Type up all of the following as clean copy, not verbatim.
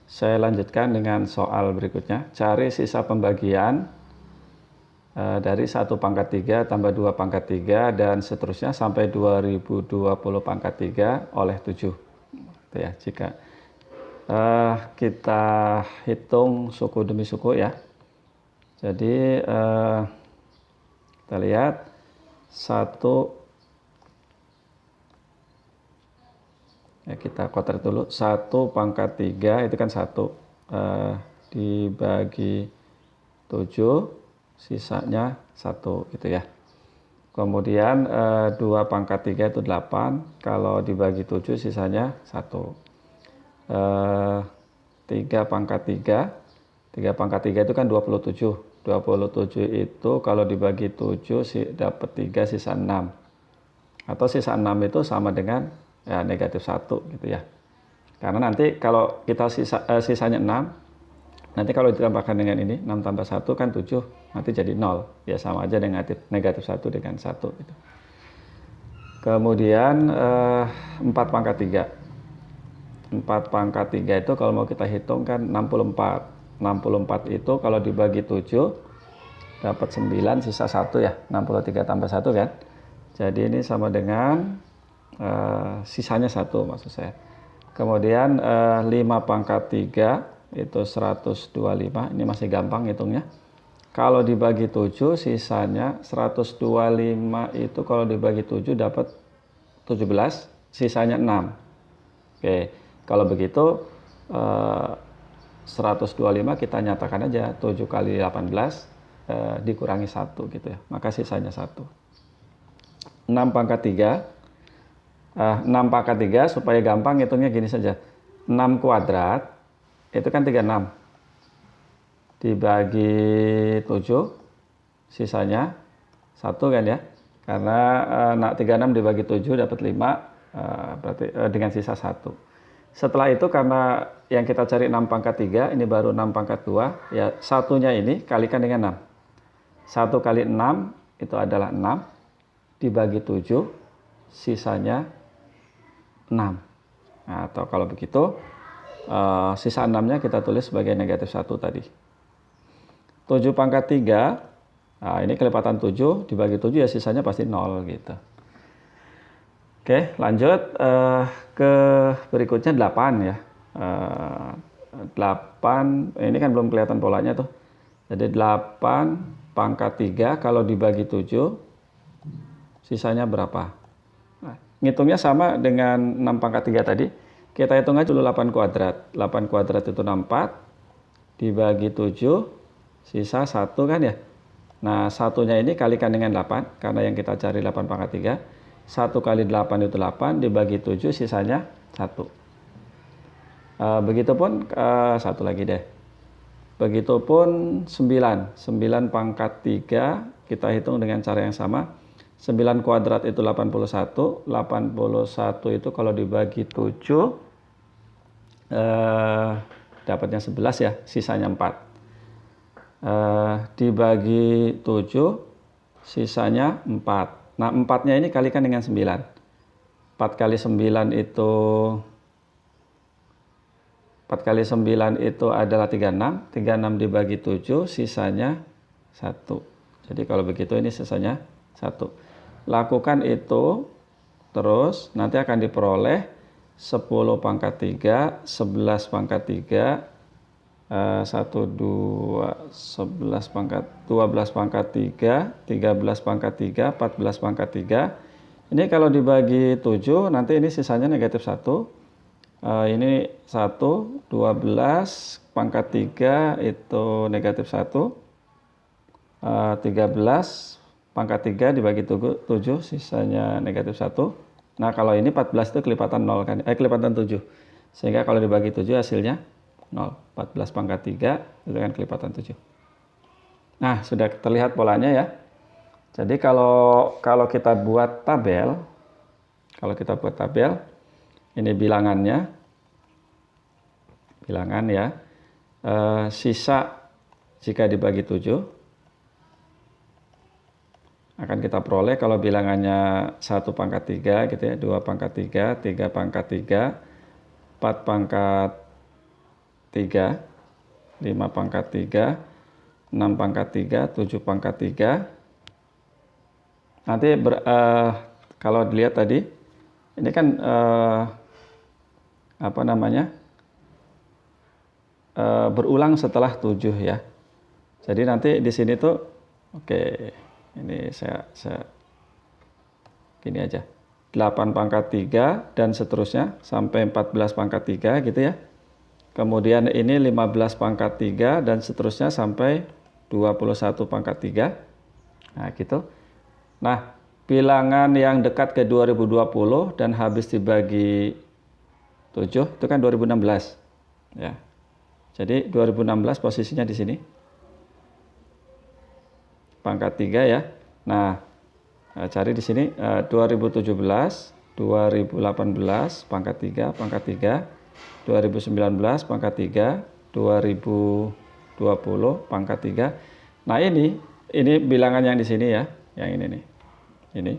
Saya lanjutkan dengan soal berikutnya. Cari sisa pembagian dari 1 pangkat 3 tambah 2 pangkat 3 dan seterusnya sampai 2020 pangkat 3 oleh 7. Itu ya, jika kita hitung suku demi suku ya. Jadi kita lihat 1, ya kita kotak dulu, 1 pangkat 3 itu kan 1 dibagi 7 sisanya 1 gitu ya. Kemudian 2 pangkat 3 itu 8, kalau dibagi 7 sisanya 1. 3 pangkat 3 pangkat 3 itu kan 27 itu kalau dibagi 7 dapat 3 sisa 6, atau sisa 6 itu sama dengan ya negatif 1 gitu ya. Karena nanti kalau kita sisanya 6, nanti kalau ditambahkan dengan ini 6 tambah 1 kan 7, nanti jadi 0 ya, sama aja dengan negatif 1 dengan 1 gitu. Kemudian 4 pangkat 3 itu kalau mau kita hitung kan 64 itu kalau dibagi 7 dapat 9 sisa 1 ya, 63 tambah 1 kan. Jadi ini sama dengan sisanya 1 maksud saya. Kemudian 5 pangkat 3 itu 125, ini masih gampang hitungnya. Kalau dibagi 7 sisanya 125 itu kalau dibagi 7 dapat 17, sisanya 6. Oke, kalau begitu 125 kita nyatakan aja 7 kali 18 dikurangi 1 gitu ya, maka sisanya 1. 6 pangkat 3 supaya gampang hitungnya gini saja. 6 kuadrat itu kan 36 dibagi 7 sisanya 1 kan ya, karena 36 dibagi 7 dapat 5, berarti dengan sisa 1. Setelah itu karena yang kita cari 6 pangkat 3, ini baru 6 pangkat 2 ya, satunya ini kalikan dengan 6. 1 kali 6 itu adalah 6 dibagi 7 sisanya 6. Nah, atau kalau begitu sisa 6-nya kita tulis sebagai negatif 1 tadi. 7 pangkat 3, nah ini kelipatan 7 dibagi 7 ya sisanya pasti 0 gitu. Oke, lanjut ke berikutnya 8 ya. 8 ini kan belum kelihatan polanya tuh. Jadi 8 pangkat 3 kalau dibagi 7 sisanya berapa? Nah, ngitungnya sama dengan 6 pangkat 3 tadi. Kita hitung aja dulu 8 kuadrat. 8 kuadrat itu 64 dibagi 7 sisa 1 kan ya. Nah, satunya ini kalikan dengan 8 karena yang kita cari 8 pangkat 3. 1 kali 8 itu 8 dibagi 7 sisanya 1. Begitupun satu lagi deh. Begitupun 9 pangkat 3 kita hitung dengan cara yang sama. 9 kuadrat itu 81 itu kalau dibagi 7 dapatnya 11 ya, sisanya 4. Dibagi 7 sisanya 4. Nah, 4-nya ini kalikan dengan 9. 4 kali 9 itu 4 kali 9 itu adalah 36. 36 dibagi 7 sisanya 1. Jadi kalau begitu ini sisanya 1. Lakukan itu terus, nanti akan diperoleh 10 pangkat 3, 11 pangkat 3, 1, 2, 11 pangkat, 12 pangkat 3, 13 pangkat 3, 14 pangkat 3. Ini kalau dibagi 7, nanti ini sisanya negatif 1. Ini 1, 12 pangkat 3 itu negatif 1. 13 pangkat 3 dibagi 7 sisanya negatif 1. Nah, kalau ini 14 itu kelipatan 0 kan, kelipatan 7. Sehingga kalau dibagi 7 hasilnya 0. 14 pangkat 3 itu kan kelipatan 7. Nah, sudah terlihat polanya ya. Jadi kalau kita buat tabel, ini bilangan ya, sisa jika dibagi 7 akan kita peroleh kalau bilangannya 1 pangkat 3 gitu ya, 2 pangkat 3, 3 pangkat 3, 4 pangkat 3, 5 pangkat 3, 6 pangkat 3, 7 pangkat 3. Nanti kalau dilihat tadi, ini kan berulang setelah 7 ya. Jadi nanti di sini tuh, oke, ini saya gini aja. 8 pangkat 3 dan seterusnya sampai 14 pangkat 3 gitu ya. Kemudian ini 15 pangkat 3 dan seterusnya sampai 21 pangkat 3. Nah, gitu. Nah, bilangan yang dekat ke 2020 dan habis dibagi 7 itu kan 2016. Ya. Jadi 2016 posisinya di sini. Pangkat 3 ya. Nah, cari di sini 2017, 2018 pangkat 3, 2019 pangkat 3, 2020 pangkat 3. Nah, ini bilangan yang di sini ya, yang ini nih. Ini.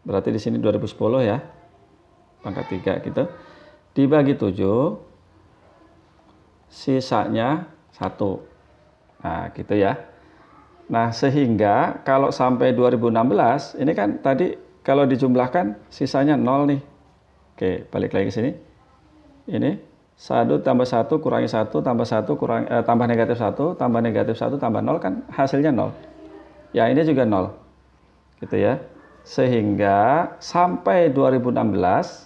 Berarti di sini 2010 ya. Pangkat 3 gitu. Dibagi 7, sisanya 1. Nah, gitu ya. Nah, sehingga kalau sampai 2016, ini kan tadi kalau dijumlahkan sisanya 0 nih. Oke, balik lagi ke sini. Ini 1 tambah 1 kurangi 1 tambah 1 tambah negatif 1 tambah negatif 1 tambah 0 kan hasilnya 0. Ya, ini juga 0. Gitu ya. Sehingga sampai 2016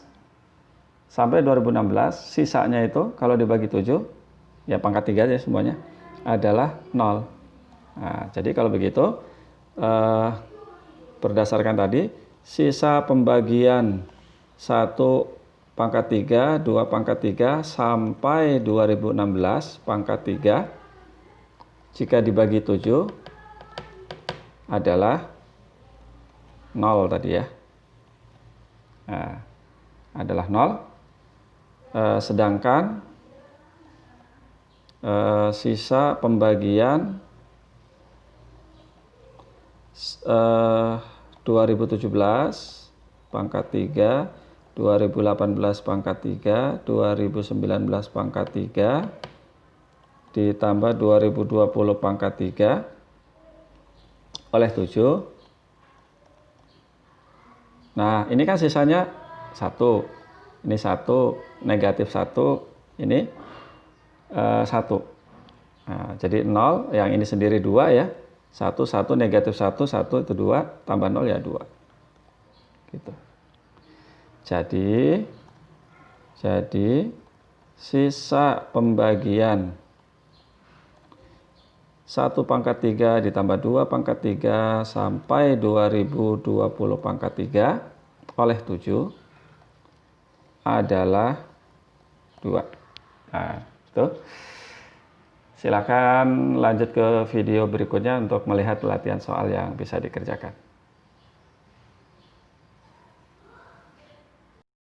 sisanya itu kalau dibagi 7 ya pangkat 3 ya semuanya adalah 0. Nah, jadi kalau begitu berdasarkan tadi sisa pembagian 1 pangkat 3, 2 pangkat 3 sampai 2016 pangkat 3 jika dibagi 7 adalah 0 tadi ya. Nah, adalah 0. Sedangkan sisa pembagian 2017 pangkat 3, 2018 pangkat 3, 2019 pangkat 3 ditambah 2020 pangkat 3 oleh 7. Nah, ini kan sisanya 1. Ini 1, negatif 1, ini 1. Nah, jadi 0, yang ini sendiri 2 ya. 1, 1, negatif 1, 1 itu 2, tambah 0 ya 2. Gitu. Jadi sisa pembagian 1 pangkat 3 ditambah 2 pangkat 3 sampai 2020 pangkat 3 oleh 7 adalah 2. Nah, itu. Silakan lanjut ke video berikutnya untuk melihat latihan soal yang bisa dikerjakan.